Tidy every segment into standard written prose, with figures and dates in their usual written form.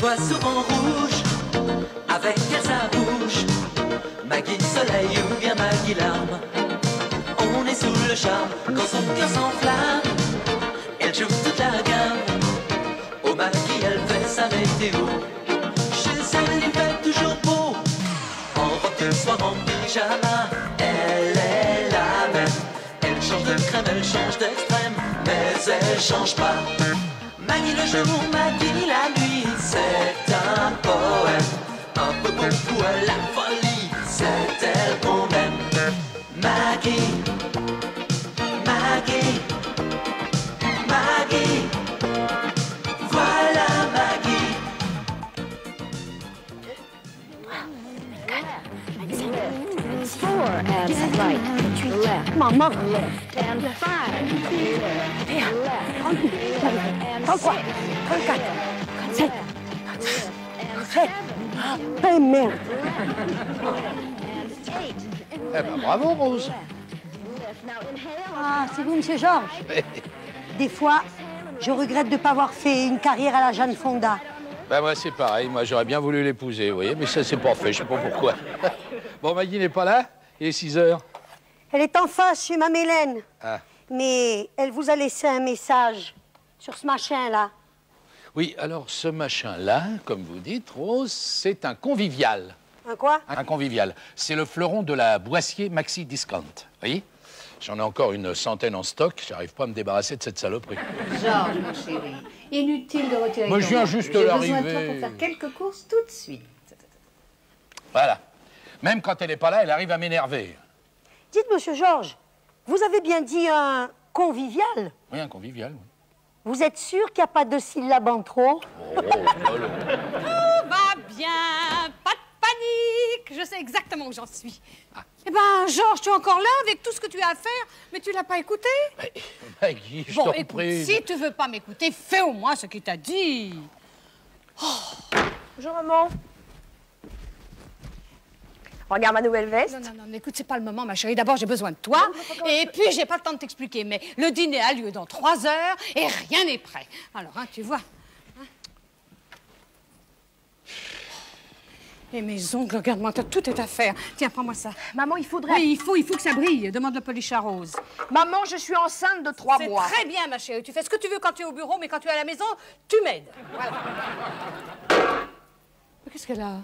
vois souvent rouge, avec elle sa bouche. Maggie soleil ou bien Maggie larme, on est sous le charme quand son cœur s'enflamme. Elle joue toute la gamme, au Maggie elle fait sa météo. Chez elle il fait toujours beau, en robe de soir, en pyjama. Elle est la même, elle change de crème, elle change d'extrême, mais elle change pas. Maggie le jour, Maggie la nuit, c'est un poème, un peu beaucoup à la folie, c'est elle qu'on aime. Maggie, Maggie, Maggie, voilà Maggie. Four and right, left, maman, left and five, left, 34, 34, 37, 37. Eh merde. Eh ben, bravo, Rose. Ah, c'est vous, Monsieur Georges. Des fois, je regrette de ne pas avoir fait une carrière à la Jane Fonda. Ben, moi, c'est pareil. Moi, j'aurais bien voulu l'épouser, vous voyez, mais ça, c'est pas fait. Je sais pas pourquoi. Bon, Maggie n'est pas là. Il est 6 heures. Elle est en face chez Mme Hélène. Ah. Mais elle vous a laissé un message sur ce machin-là. Oui, alors, ce machin-là, comme vous dites, Rose, c'est un convivial. Un quoi? Un convivial. C'est le fleuron de la Boissier Maxi Discount. Vous voyez? J'en ai encore une centaine en stock. J'arrive pas à me débarrasser de cette saloperie. Georges, mon chéri, inutile de retirer Moi, ton je viens nom. juste J'ai d'arriver. besoin de toi pour faire quelques courses tout de suite. Voilà. Même quand elle n'est pas là, elle arrive à m'énerver. Dites, Monsieur Georges, vous avez bien dit un convivial? Oui, un convivial, oui. Vous êtes sûr qu'il n'y a pas de syllabes en trop? Oh, Tout va bien, pas de panique, je sais exactement où j'en suis. Eh ben, Georges, tu es encore là avec tout ce que tu as à faire, mais tu l'as pas écouté? Mais, Maggie, je Bon, t'en écoute, prie. si tu veux pas m'écouter, fais au moins ce qu'il t'a dit. Bonjour maman. Regarde ma nouvelle veste. Non, mais écoute, c'est pas le moment, ma chérie. D'abord, j'ai besoin de toi. Et puis, j'ai pas le temps de t'expliquer. Mais le dîner a lieu dans 3 heures et rien n'est prêt. Alors, hein, tu vois. Hein. Et mes ongles, regarde-moi, tout est à faire. Tiens, prends-moi ça. Maman, il faudrait... Oui, il faut que ça brille. Demande le polish à Rose. Maman, je suis enceinte de 3 mois. C'est très bien, ma chérie. Tu fais ce que tu veux quand tu es au bureau, mais quand tu es à la maison, tu m'aides. Voilà. Mais qu'est-ce qu'elle a?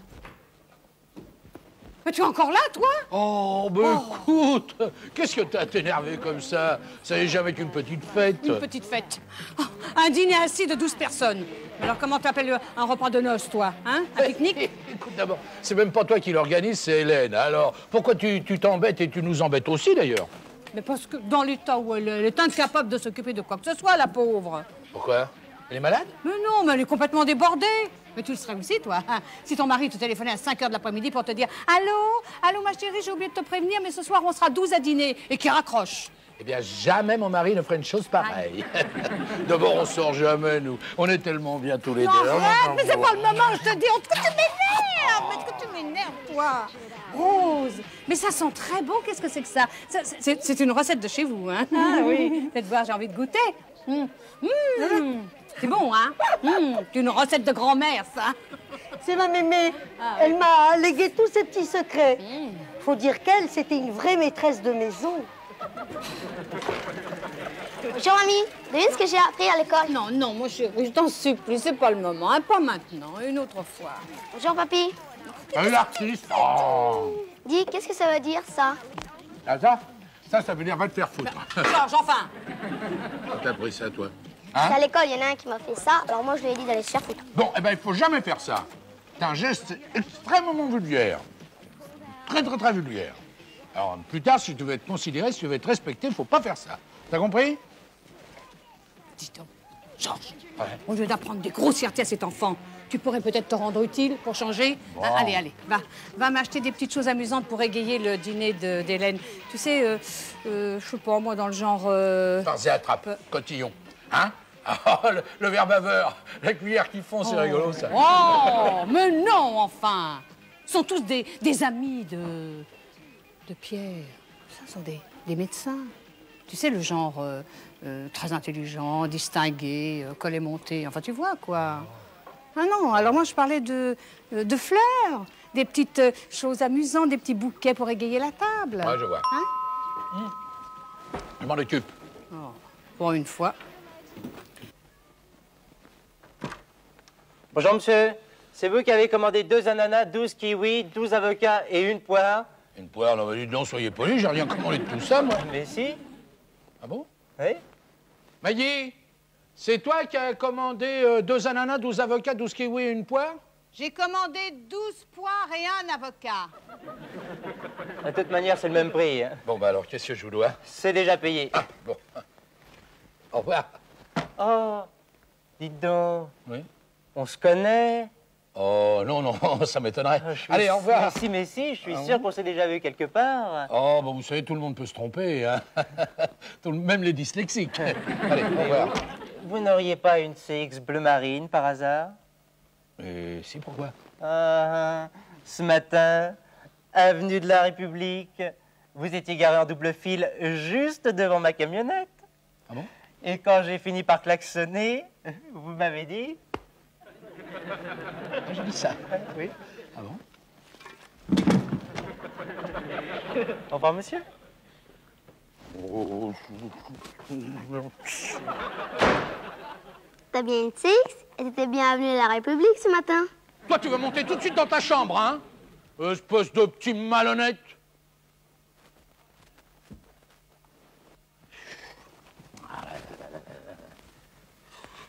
Mais tu es encore là, toi? Oh, ben écoute, qu'est-ce que t'as t'énervé comme ça? Ça n'est jamais qu'une petite fête. Une petite fête. Oh, un dîner assis de 12 personnes. Alors, comment t'appelles un repas de noces, toi? Hein? Un pique-nique? Écoute, d'abord, c'est même pas toi qui l'organise, c'est Hélène. Alors, pourquoi tu t'embêtes et tu nous embêtes aussi, d'ailleurs? Mais parce que dans l'état où elle est incapable de s'occuper de quoi que ce soit, la pauvre. Pourquoi? Elle est malade? Mais non, mais elle est complètement débordée. Mais tu le serais aussi, toi. Hein? Si ton mari te téléphonait à 5 h de l'après-midi pour te dire « Allô, ma chérie, j'ai oublié de te prévenir, mais ce soir, on sera 12 à dîner. » Et qui raccroche. Eh bien, jamais mon mari ne ferait une chose pareille. D'abord, on sort jamais, nous. On est tellement bien tous les Non, deux. arrête, mais c'est pas le moment, je te dis. En tout cas, tu m'énerves. Mais que tu m'énerves, toi. Rose, mais ça sent très bon. Qu'est-ce que c'est que ça? C'est une recette de chez vous, hein? Ah oui. Faites voir, j'ai envie de goûter. C'est bon, hein? C'est une recette de grand-mère, ça. C'est ma mémé. Ah, Elle m'a légué tous ses petits secrets. Faut dire qu'elle, c'était une vraie maîtresse de maison. Bonjour, mamie. Devine ce que j'ai appris à l'école. Non, mon chéri, je t'en supplie, c'est pas le moment, hein? Pas maintenant, une autre fois. Bonjour, papy. Un artiste. Oh. Dis, qu'est-ce que ça veut dire, ça? Ah, ça veut dire va te faire foutre. Georges, enfin. T'as pris ça, toi? Parce qu'à l'école, il y en a un qui m'a fait ça, alors moi, je lui ai dit d'aller se faire foutre. Bon, eh ben, il faut jamais faire ça. C'est un geste extrêmement vulgaire. Très, très, très vulgaire. Alors, plus tard, si tu veux être considéré, si tu veux être respecté, il faut pas faire ça. T'as compris? Dis donc, Georges, au lieu d'apprendre des grossièretés à cet enfant, tu pourrais peut-être te rendre utile pour changer. Bon. Ah, allez, va m'acheter des petites choses amusantes pour égayer le dîner d'Hélène. Tu sais, je sais pas, moi, dans le genre... Vas-y, attrape, cotillon. Hein? Ah, le verre baveur, la cuillère qui fond, c'est rigolo, ça. Oh, mais non, enfin. Ce sont tous des amis de Pierre. Ce sont des médecins. Tu sais, le genre très intelligent, distingué, collet monté. Enfin, tu vois, quoi. Ah non, alors moi je parlais de fleurs, des petites choses amusantes, des petits bouquets pour égayer la table. Ouais, je vois. Hein? Je m'en occupe. Oh, pour une fois. Bonjour, monsieur. C'est vous qui avez commandé 2 ananas, 12 kiwis, 12 avocats et 1 poire? Une poire, non, mais dites donc, soyez poli, j'ai rien commandé de tout ça, moi. Mais si. Ah bon? Oui. Maggie, c'est toi qui as commandé 2 ananas, 12 avocats, 12 kiwis et 1 poire? J'ai commandé 12 poires et 1 avocat. De toute manière, c'est le même prix. Hein. Bon, bah alors, qu'est-ce que je vous dois? C'est déjà payé. Ah, bon. Au revoir. Oh, dites donc. Oui? On se connaît? Oh, non, non, ça m'étonnerait. Je suis Allez, au revoir. Mais si, je suis sûr qu'on s'est déjà vu quelque part. Oh, bah vous savez, tout le monde peut se tromper, hein. Même les dyslexiques. Allez, au revoir. Vous n'auriez pas une CX bleu marine, par hasard? Si, pourquoi? Ce matin, avenue de la République, vous étiez garé en double fil juste devant ma camionnette. Ah bon? Et quand j'ai fini par klaxonner, vous m'avez dit... J'ai dit ça. Oui. Ah bon? Au revoir, monsieur. T'as bien une six et t'étais bien avenue de la République ce matin. Toi, tu veux monter tout de suite dans ta chambre, hein? Espèce de petit malhonnête.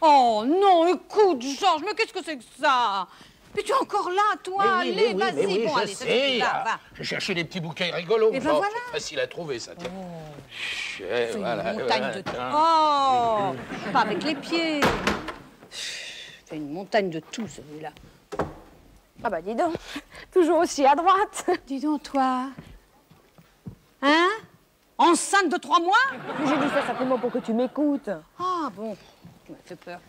Oh non, écoute, Georges, mais qu'est-ce que c'est que ça? Mais tu es encore là, toi, allez, vas-y. Bon, allez, sais. va. J'ai cherché des petits bouquets rigolos. Et ben Genre, voilà. c'est facile à trouver, ça. Tiens. C'est Voilà, une montagne de... tiens. Oh, pas avec les pieds. C'est une montagne de tout, celui-là. Ah bah dis donc, toujours aussi à droite. Dis donc, toi. Hein? Enceinte de 3 mois? J'ai dit ça simplement pour que tu m'écoutes. Ah bon, tu m'as fait peur.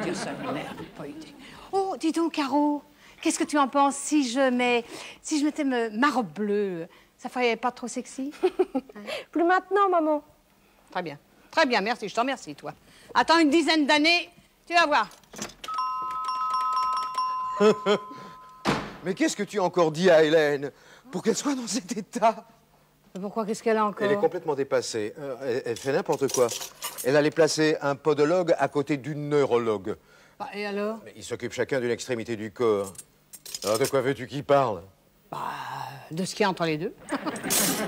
Dire ça, merde, pas idée. Oh, dis donc, Caro, qu'est-ce que tu en penses si je mettais ma robe bleue? Ça ferait pas trop sexy? Plus maintenant, maman. Très bien, merci, je t'en remercie, toi. Attends une dizaine d'années, tu vas voir. Mais qu'est-ce que tu as encore dit à Hélène pour qu'elle soit dans cet état? Pourquoi, qu'est-ce qu'elle a encore? Elle est complètement dépassée. Elle fait n'importe quoi. Elle allait placer un podologue à côté du neurologue. Bah, et alors? Mais ils s'occupent chacun d'une extrémité du corps. Alors de quoi veux-tu qu'ils parlent? De ce qu'il y a entre les deux.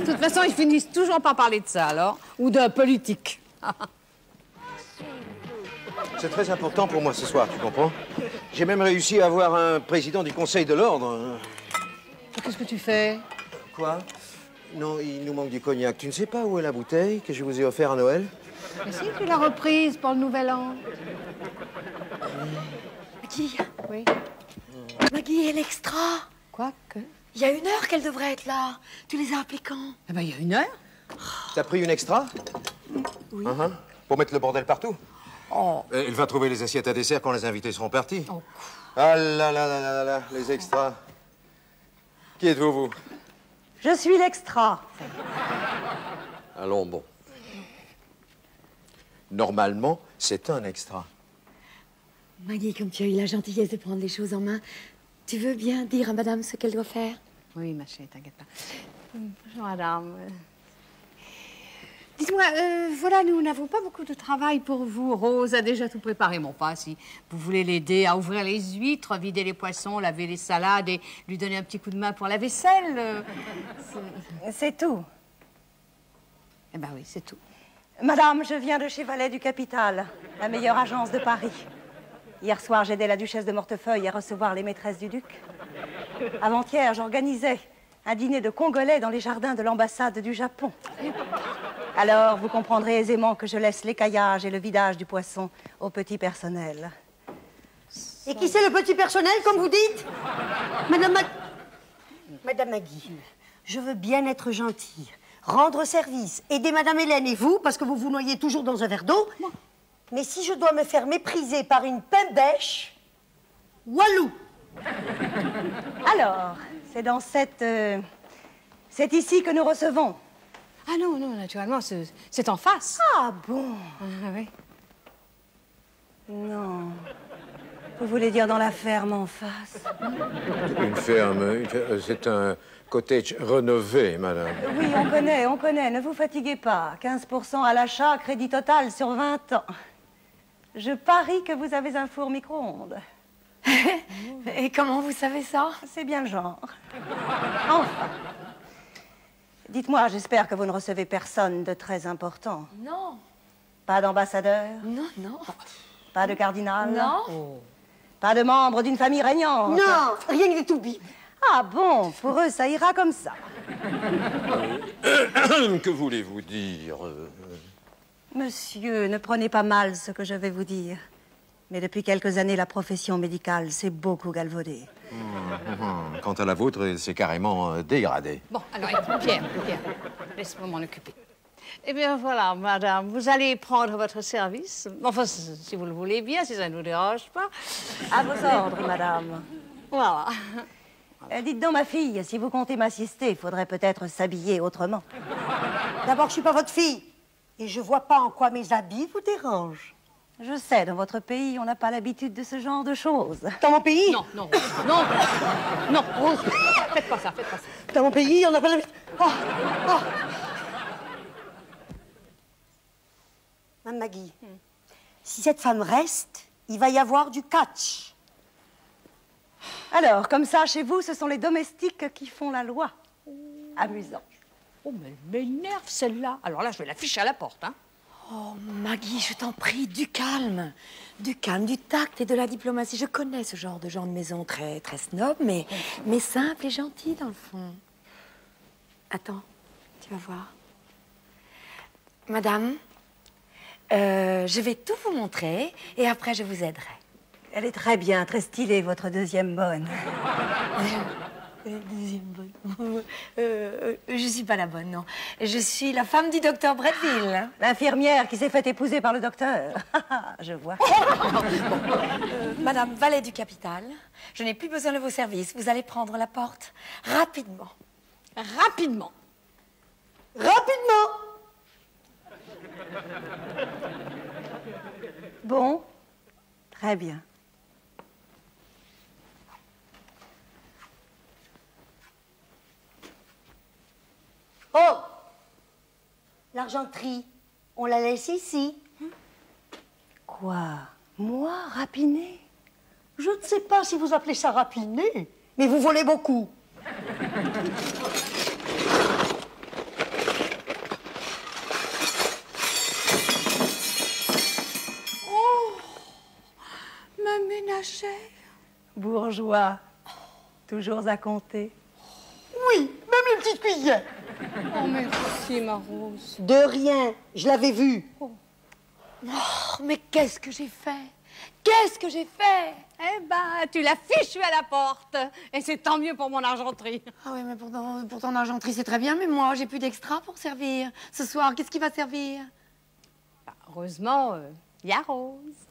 De toute façon, ils finissent toujours par parler de ça, alors. Ou de politique. C'est très important pour moi ce soir, tu comprends? J'ai même réussi à avoir un président du Conseil de l'Ordre. Qu'est-ce que tu fais? Quoi? Non, il nous manque du cognac. Tu ne sais pas où est la bouteille que je vous ai offert à Noël? Mais si, tu l'as reprise pour le nouvel an. Maggie. Oui. Maggie et l'extra. Quoi que? Il y a 1 heure qu'elle devrait être là. Tu les as appelés quand? Eh ben, il y a 1 heure. T'as pris une extra? Oui. Pour mettre le bordel partout? Oh. Il va trouver les assiettes à dessert quand les invités seront partis. Oh. Ah là là là là là, les extras. Qui êtes-vous, vous? Je suis l'extra. Allons, bon. Normalement, c'est un extra. Maggie, comme tu as eu la gentillesse de prendre les choses en main, tu veux bien dire à madame ce qu'elle doit faire? Oui, ma chérie, t'inquiète pas. Bonjour, madame. Dites-moi, voilà, nous n'avons pas beaucoup de travail pour vous. Rose a déjà tout préparé. Bon, pas si vous voulez l'aider à ouvrir les huîtres, vider les poissons, laver les salades et lui donner un petit coup de main pour la vaisselle. C'est tout. Eh ben oui, c'est tout. Madame, je viens de chez Valet du Capital, la meilleure agence de Paris. Hier soir, j'aidais la duchesse de Mortefeuille à recevoir les maîtresses du duc. Avant-hier, j'organisais un dîner de Congolais dans les jardins de l'ambassade du Japon. Alors, vous comprendrez aisément que je laisse l'écaillage et le vidage du poisson au petit personnel. Et qui c'est le petit personnel, comme vous dites? Madame Maggie, je veux bien être gentille, rendre service, aider Madame Hélène et vous, parce que vous vous noyez toujours dans un verre d'eau. Mais si je dois me faire mépriser par une pembèche, walou! Alors, c'est dans cette... c'est ici que nous recevons. Ah non, non, naturellement, c'est en face. Ah bon? Ah oui. Non. Vous voulez dire dans la ferme en face? Une ferme, c'est un cottage rénové, madame. Oui, on connaît. Ne vous fatiguez pas. 15% à l'achat, crédit total sur 20 ans. Je parie que vous avez un four micro-ondes. Et comment vous savez ça? C'est bien le genre. Enfin. Dites-moi, j'espère que vous ne recevez personne de très important. Non. Pas d'ambassadeur? Non, non. Pas de cardinal? Non. Oh. Pas de membre d'une famille régnante? Non, rien du tout, Bibi. Ah bon, pour eux, ça ira comme ça. Que voulez-vous dire? Monsieur, ne prenez pas mal ce que je vais vous dire. Mais depuis quelques années, la profession médicale s'est beaucoup galvaudée. Quant à la vôtre, c'est carrément dégradé. Bon, alors, Pierre, laisse-moi m'en occuper. Eh bien, voilà, madame, vous allez prendre votre service. Enfin, si vous le voulez bien, si ça ne vous dérange pas. À vos ordres, madame. Voilà. Dites donc, ma fille, si vous comptez m'assister, il faudrait peut-être s'habiller autrement. D'abord, je suis pas votre fille. Et je vois pas en quoi mes habits vous dérangent. Je sais, dans votre pays, on n'a pas l'habitude de ce genre de choses. Dans mon pays? Non, Rose, faites pas ça. Dans mon pays, on n'a pas l'habitude. Mme Maggie, si cette femme reste, il va y avoir du catch. Alors, comme ça, chez vous, ce sont les domestiques qui font la loi. Amusant. Oh, mais elle m'énerve, celle-là. Alors là, je vais l'afficher à la porte, hein. Oh, Maggie, je t'en prie, du calme. Du calme, du tact et de la diplomatie. Je connais ce genre de gens de maison très snob, mais simple et gentil, dans le fond. Attends, tu vas voir. Madame, je vais tout vous montrer et après, je vous aiderai. Elle est très bien, très stylée, votre deuxième bonne. Deuxième bonne. Je suis pas la bonne, non. Je suis la femme du docteur Bradville. L'infirmière qui s'est fait épouser par le docteur. Je vois. Madame, valet du capital, je n'ai plus besoin de vos services. Vous allez prendre la porte rapidement. Rapidement. Rapidement! Bon, très bien. Oh! L'argenterie, on la laisse ici. Quoi? Moi, rapiner? Je ne sais pas si vous appelez ça rapiner, mais vous volez beaucoup. Oh! Ma ménagère. Bourgeois. Toujours à compter. Oui, même les petites cuillères. Oh, merci, ma Rose. De rien, je l'avais vu. Oh, mais qu'est-ce que j'ai fait? Qu'est-ce que j'ai fait? Eh ben, tu l'as fichu à la porte. Et c'est tant mieux pour mon argenterie. Ah oui, mais pour ton argenterie, c'est très bien, mais moi, j'ai plus d'extra pour servir. Ce soir, qu'est-ce qui va servir? Bah, heureusement, il y a Rose.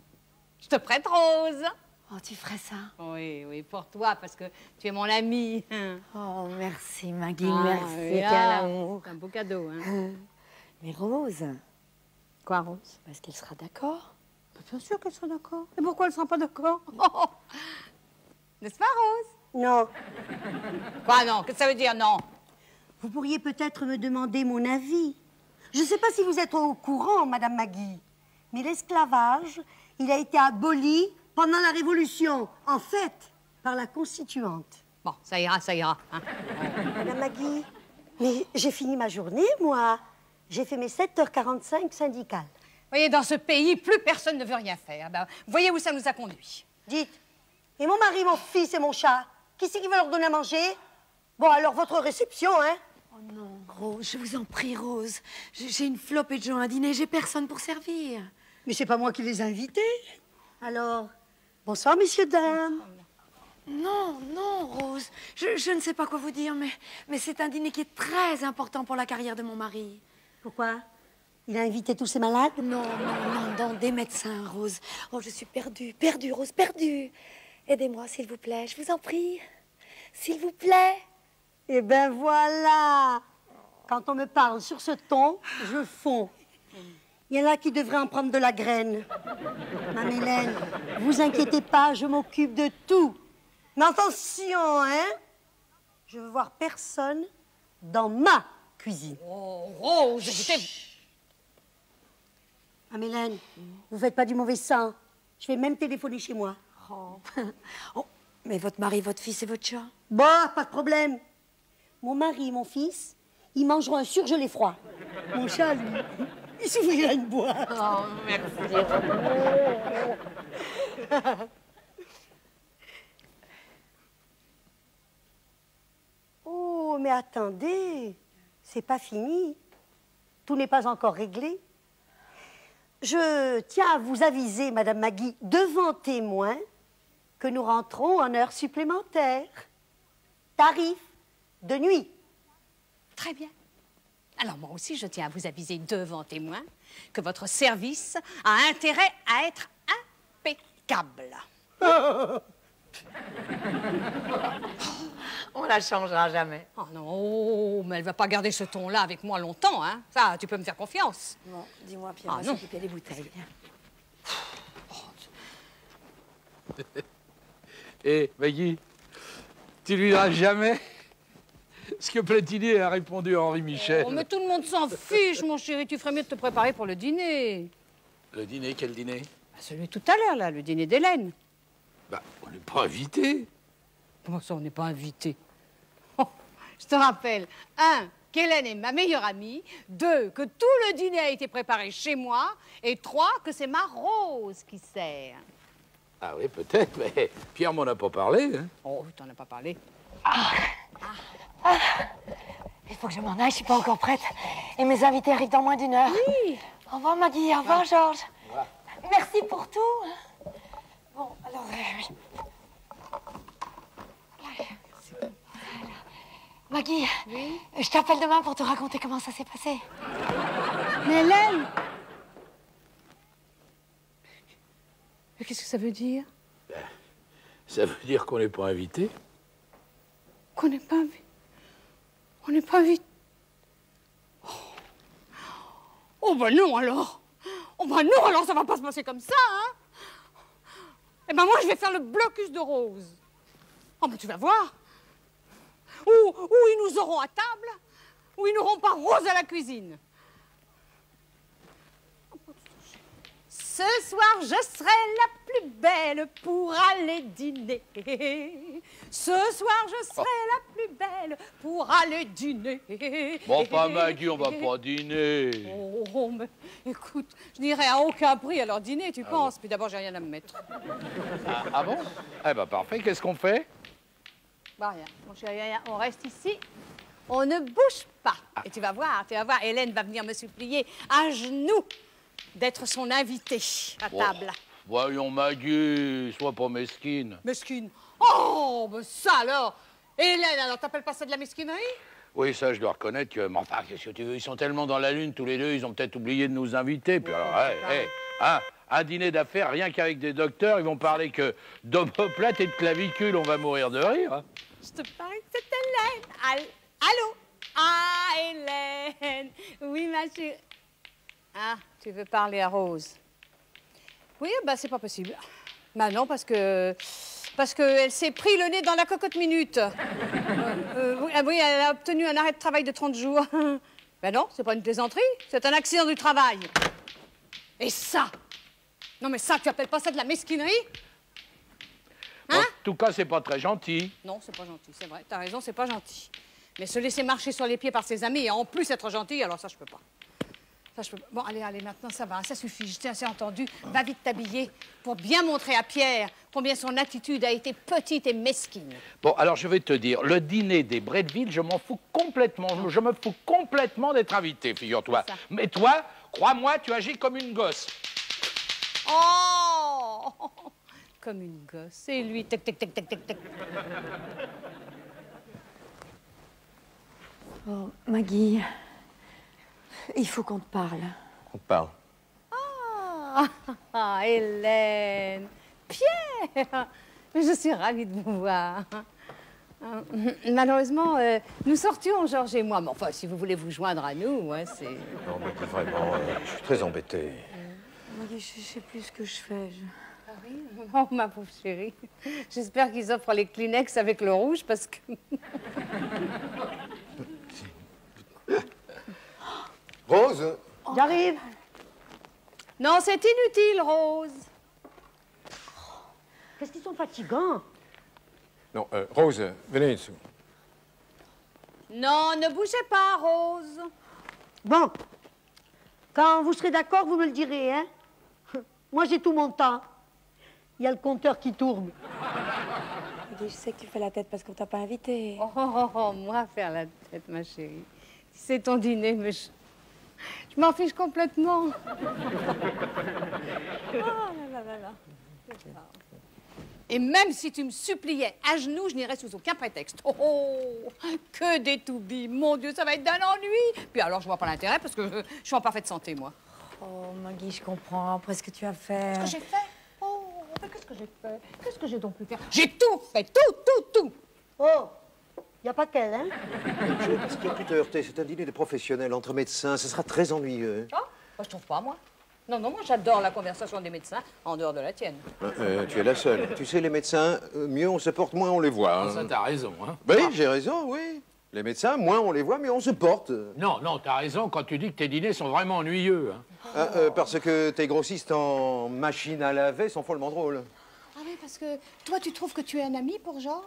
Je te prête Rose. Oh, tu ferais ça? Oui, pour toi, parce que tu es mon amie. Oh, merci, Maggie, Ah, merci. oui, Quel amour. C'est un beau cadeau, hein. Mais Rose, Quoi, Rose? est-ce qu'elle sera d'accord? Bien sûr qu'elle sera d'accord. Et pourquoi elle ne sera pas d'accord? N'est-ce pas, Rose? Non. Quoi, non? Qu'est-ce que ça veut dire, non? Vous pourriez peut-être me demander mon avis. Je ne sais pas si vous êtes au courant, Madame Maggie, mais l'esclavage, il a été aboli pendant la Révolution, en fait, par la Constituante. Bon, ça ira, hein. Madame Maggie, mais j'ai fini ma journée, moi. J'ai fait mes 7h45 syndicales. Vous voyez, dans ce pays, plus personne ne veut rien faire. Ben, vous voyez où ça nous a conduits. Dites, et mon mari, mon fils et mon chat, qui c'est qui va leur donner à manger? Bon, alors votre réception, hein? Oh non, Rose, je vous en prie, Rose. J'ai une flopée de gens à dîner, j'ai personne pour servir. Mais c'est pas moi qui les ai invités. Alors, bonsoir, messieurs, dames. Non, Rose. Je ne sais pas quoi vous dire, mais c'est un dîner qui est très important pour la carrière de mon mari. Pourquoi? Il a invité tous ces malades? Non, des médecins, Rose. Oh, je suis perdue, Rose, perdue. Aidez-moi, s'il vous plaît, je vous en prie. S'il vous plaît. Eh ben voilà. Quand on me parle sur ce ton, je fonds. Il y en a qui devraient en prendre de la graine. Mme Hélène, vous inquiétez pas, je m'occupe de tout. Mais attention, hein? Je veux voir personne dans ma cuisine. Oh, Rose, écoutez... Mme Hélène, vous faites pas du mauvais sang. Je vais même téléphoner chez moi. Oh. Oh, mais votre mari, votre fils et votre chat? Bah, pas de problème. Mon mari et mon fils, ils mangeront un surgelé froid. Mon chat, lui, il s'ouvrira une boîte. Oh, merci. Oh, mais attendez, c'est pas fini. Tout n'est pas encore réglé. Je tiens à vous aviser, Madame Maggie, devant témoin, que nous rentrons en heure supplémentaire. Tarif de nuit. Très bien. Alors moi aussi, je tiens à vous aviser devant témoin que votre service a intérêt à être impeccable. On la changera jamais. Oh non, mais elle va pas garder ce ton-là avec moi longtemps, hein. Ça, tu peux me faire confiance. Bon, dis-moi, Pierre, on va s'occuper des bouteilles. Et Maggie, tu lui diras jamais ce que Platini a répondu à Henri Michel. Oh, mais tout le monde s'en fiche, mon chéri. Tu ferais mieux de te préparer pour le dîner. Le dîner, quel dîner? Celui tout à l'heure, là, le dîner d'Hélène. Bah, on n'est pas invité. Comment ça, on n'est pas invité? Oh, je te rappelle, 1, qu'Hélène est ma meilleure amie. 2, que tout le dîner a été préparé chez moi. Et 3, que c'est ma Rose qui sert. Ah oui, peut-être, mais Pierre m'en a pas parlé. Hein. Oh, t'en as pas parlé. Il faut que je m'en aille, je suis pas encore prête. Et mes invités arrivent dans moins d'1 heure. Oui. Au revoir, Maggie. Au revoir, Georges. Merci pour tout. Bon, alors... Maggie, oui? Je t'appelle demain pour te raconter comment ça s'est passé. Mais Hélène! Mais qu'est-ce que ça veut dire? Ça veut dire qu'on n'est pas invité. Qu'on n'est pas invité? On n'est pas invité? Oh ben non alors! Oh ben non alors, ça va pas se passer comme ça, hein? Eh ben moi je vais faire le blocus de Rose. Oh ben tu vas voir. Ou ils nous auront à table, ou ils n'auront pas Rose à la cuisine. Ce soir, je serai la plus belle pour aller dîner. Ce soir, je serai la plus belle pour aller dîner. Bon, pas Maggie, on va pas dîner. Oh, mais écoute, je n'irai à aucun prix à leur dîner, tu penses? Puis d'abord, j'ai rien à me mettre. Ah bon? Eh ben parfait, qu'est-ce qu'on fait? Bah rien, mon chéri, rien. On reste ici, on ne bouge pas. Et tu vas voir, Hélène va venir me supplier à genoux d'être son invitée à table. Voyons, Maggie, sois pas mesquine. Mesquine? Oh, ben ça alors! Hélène, alors t'appelles pas ça de la mesquinerie? Oui, ça, je dois reconnaître que... Mais enfin, qu'est-ce que tu veux? Ils sont tellement dans la lune, tous les deux, ils ont peut-être oublié de nous inviter. Puis alors, un dîner d'affaires, rien qu'avec des docteurs, ils vont parler que d'omoplate et de clavicule, on va mourir de rire. Hein. Je te parie que c'est Hélène. Allô? Ah, Hélène! Oui, ma chérie. Ah, tu veux parler à Rose? Oui, bah c'est pas possible. Bah non, parce que elle s'est pris le nez dans la cocotte minute. Oui, elle a obtenu un arrêt de travail de 30 jours. Ben non, c'est pas une plaisanterie, c'est un accident du travail. Et ça? Non mais ça, tu appelles pas ça de la mesquinerie? Hein? En tout cas, c'est pas très gentil. Non, c'est pas gentil, c'est vrai, t'as raison, c'est pas gentil. Mais se laisser marcher sur les pieds par ses amis et en plus être gentil, alors ça, je peux pas. Bon, allez, maintenant, ça va, ça suffit, je t'ai assez entendu. Va vite t'habiller pour bien montrer à Pierre combien son attitude a été petite et mesquine. Bon, alors, je vais te dire, le dîner des Bretteville, je m'en fous complètement. Je me fous complètement d'être invité, figure-toi. Mais toi, crois-moi, tu agis comme une gosse. Oh! Comme une gosse. Et lui, tac, tac, tac, tac, tac, tac. Oh, Maggie... Il faut qu'on te parle. On te parle. Ah, Hélène! Pierre! Mais je suis ravie de vous voir. Malheureusement, nous sortions, Georges et moi. Mais enfin, si vous voulez vous joindre à nous, hein, c'est... Non, mais vraiment, je suis très embêté. Maggie, je sais plus ce que je fais. Ah oui? Oh, ma pauvre chérie. J'espère qu'ils offrent les Kleenex avec le rouge, parce que... Rose? J'arrive. Non, c'est inutile, Rose. Qu'est-ce qu'ils sont fatigants? Non, Rose, venez ici. Non, ne bougez pas, Rose. Bon. Quand vous serez d'accord, vous me le direz, hein? Moi, j'ai tout mon temps. Il y a le compteur qui tourne. Maggie, je sais que tu fais la tête parce qu'on t'a pas invité. Oh, moi, faire la tête, ma chérie. C'est ton dîner, mais je m'en fiche complètement. Et même si tu me suppliais à genoux, je n'irais sous aucun prétexte. Oh, que des toubis. Mon Dieu, ça va être d'un ennui. Puis alors, je vois pas l'intérêt parce que je suis en parfaite santé, moi. Oh, Maggie, je comprends. Après ce que tu as fait. Qu'est-ce que j'ai fait? Oh, qu'est-ce que j'ai fait? Qu'est-ce que j'ai donc pu faire? J'ai tout fait, tout. Oh, il n'y a pas qu'elle, hein? Qu'est-ce qui a pu te heurter? C'est un dîner de professionnels entre médecins. Ce sera très ennuyeux. Oh, bah, je trouve pas, moi. Non, moi, j'adore la conversation des médecins, en dehors de la tienne. Tu es la seule. Tu sais, les médecins, mieux on se porte, moins on les voit. Hein. Ça, t'as raison, hein. Oui, j'ai raison, oui. Les médecins, moins on les voit, mieux on se porte. Non, t'as raison quand tu dis que tes dîners sont vraiment ennuyeux. Hein. Parce que tes grossistes en machine à laver sont follement drôles. Ah oui, parce que toi, tu trouves que tu es un ami pour Georges?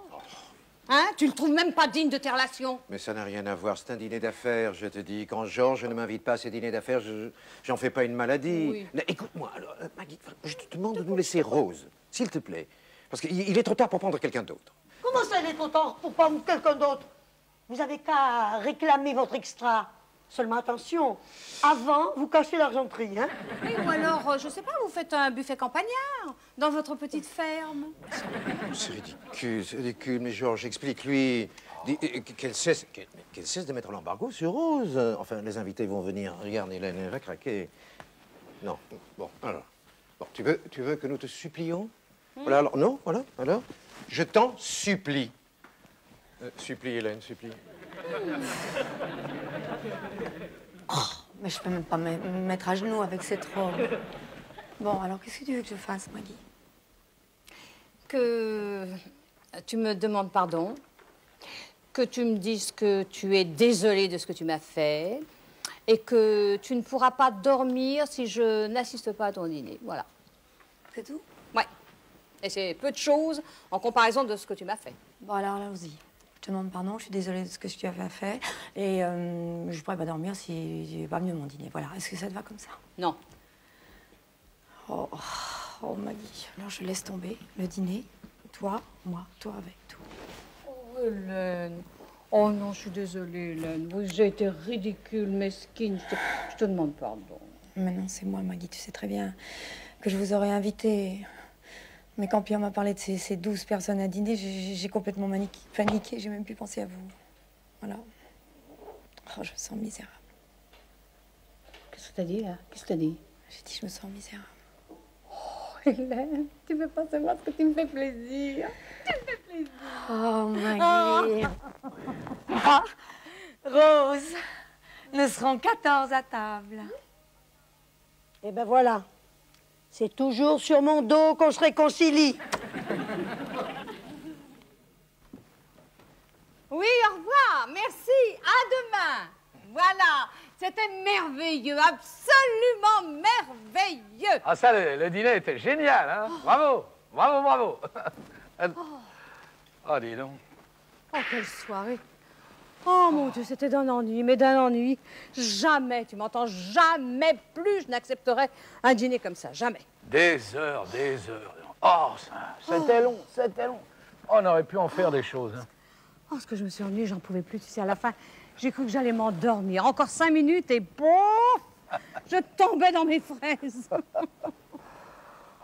Hein? Tu le trouves même pas digne de tes relations? Mais ça n'a rien à voir, c'est un dîner d'affaires, je te dis. Quand Georges ne m'invite pas à ces dîners d'affaires, j'en fais pas une maladie. Oui. Mais écoute-moi, alors, Maggie, je te demande de nous laisser Rose, s'il te plaît. Parce qu'il est trop tard pour prendre quelqu'un d'autre. Comment ça, il est trop tard pour prendre quelqu'un d'autre? Vous avez qu'à réclamer votre extra. Seulement attention, avant, vous cachez l'argenterie, hein? Oui, ou alors, je sais pas, vous faites un buffet campagnard dans votre petite ferme. C'est ridicule, mais Georges, explique-lui qu'elle cesse de mettre l'embargo sur Rose. Enfin, les invités vont venir. Regarde, Hélène, elle va craquer. Non, bon, alors. Bon, tu veux que nous te supplions? Voilà, alors, non, voilà, alors. Je t'en supplie. Supplie, Hélène, supplie. Oh, mais je peux même pas me mettre à genoux avec cette robe. Bon, alors qu'est-ce que tu veux que je fasse, Maggie? Que tu me demandes pardon, que tu me dises que tu es désolée de ce que tu m'as fait et que tu ne pourras pas dormir si je n'assiste pas à ton dîner. Voilà. C'est tout? Ouais. Et c'est peu de choses en comparaison de ce que tu m'as fait. Bon, alors allons-y. Je te demande pardon, je suis désolée de ce que tu avais fait. Et je ne pourrais pas dormir si j'ai pas mieux mon dîner. Voilà, est-ce que ça te va comme ça? Non. Oh, Maggie, alors je laisse tomber le dîner. Toi, moi, toi avec tout. Oh, Hélène. Oh non, je suis désolée, Hélène. J'ai été ridicule, mesquine. Je te demande pardon. Mais non, c'est moi, Maggie. Tu sais très bien que je vous aurais invité. Mais quand Pierre m'a parlé de ces 12 personnes à dîner, j'ai complètement paniqué. J'ai même plus pensé à vous. Voilà. Oh, je me sens misérable. Qu'est-ce que t'as dit, là? Qu'est-ce que t'as dit? J'ai dit, je me sens misérable. Oh, Hélène, tu veux pas savoir ce que tu me fais plaisir. Tu me fais plaisir. Oh, Maggie. Ah, Rose, nous serons 14 à table. Eh ben voilà. C'est toujours sur mon dos qu'on se réconcilie. Oui, au revoir. Merci. À demain. Voilà. C'était merveilleux. Absolument merveilleux. Ah ça, le dîner était génial, hein. Bravo. Oh, dis donc. Oh, quelle soirée. Oh, mon Dieu, c'était d'un ennui, mais d'un ennui. Jamais, tu m'entends, jamais plus je n'accepterai un dîner comme ça, jamais. Des heures. Oh, c'était long. Oh, on aurait pu en faire des choses. Hein. Oh, ce que je me suis ennuyée, j'en pouvais plus. Tu sais, à la fin, j'ai cru que j'allais m'endormir. Encore 5 minutes et boum, je tombais dans mes fraises.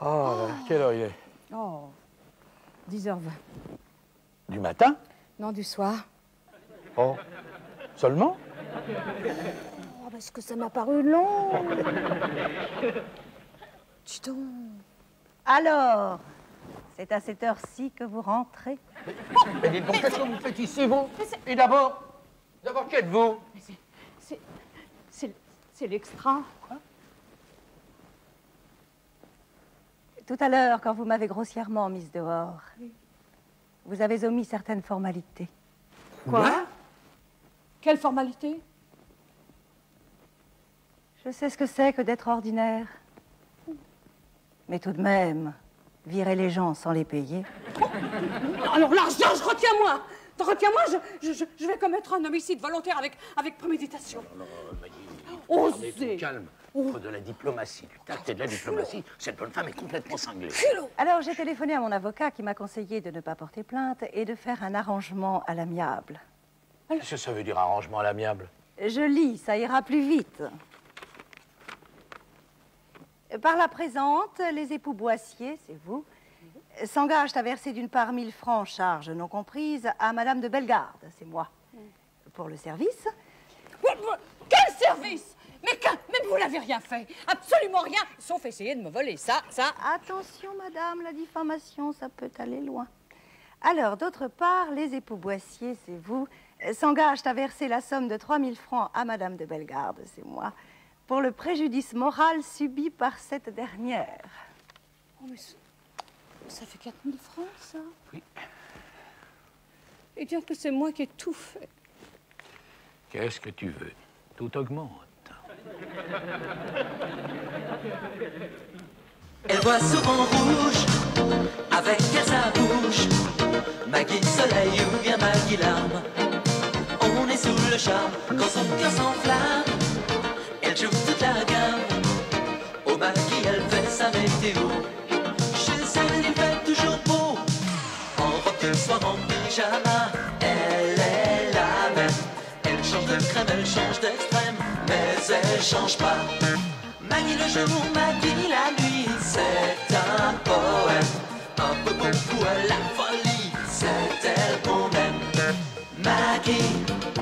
Oh, quelle heure il est? Oh, 10h20. Du matin? Non, du soir. Oh, seulement? Oh, parce que ça m'a paru long. Dis donc. Alors, C'est à cette heure-ci que vous rentrez. Mais dites donc, qu'est-ce que vous faites ici, vous? Et d'abord, qui êtes-vous? C'est l'extra. Tout à l'heure, quand vous m'avez grossièrement mise dehors, vous avez omis certaines formalités. Quoi? Quelle formalité? Je sais ce que c'est que d'être ordinaire. Mais tout de même, virer les gens sans les payer. Alors l'argent, retiens-moi! Retiens-moi, je vais commettre un homicide volontaire avec préméditation. Osez! Calme. Il faut de la diplomatie, du tact et de la diplomatie. Cette bonne femme est complètement cinglée. Alors j'ai téléphoné à mon avocat qui m'a conseillé de ne pas porter plainte et de faire un arrangement à l'amiable. Qu'est-ce que ça veut dire, arrangement à l'amiable? Je lis, ça ira plus vite. Par la présente, les époux Boissier, c'est vous, s'engagent à verser d'une part 1000 francs, charges non comprises, à Madame de Bellegarde, c'est moi. Pour le service. Quel service? Mais vous n'avez rien fait, absolument rien, sauf essayer de me voler ça. Attention, madame, la diffamation, ça peut aller loin. Alors, d'autre part, les époux Boissier, c'est vous, s'engagent à verser la somme de 3000 francs à Madame de Bellegarde, c'est moi, pour le préjudice moral subi par cette dernière. Oh, mais ça fait 4000 francs, ça? Oui. Et dire que c'est moi qui ai tout fait. Qu'est-ce que tu veux? Tout augmente. Elle voit souvent rouge, avec elle sa bouche. Maggie soleil ou bien Maggie larme. On est sous le charme quand son cœur s'enflamme. Elle joue toute la gamme. Au Maggie elle fait sa météo. Chez elle il fait toujours beau. En robe de soir, en pyjama. Elle est la même. Elle change de crème, elle change d'extrême. Mais elle change pas. Maggie le jour, Maggie la nuit, c'est un poème. Un peu beaucoup à la folie, c'est elle qu'on aime. Maggie.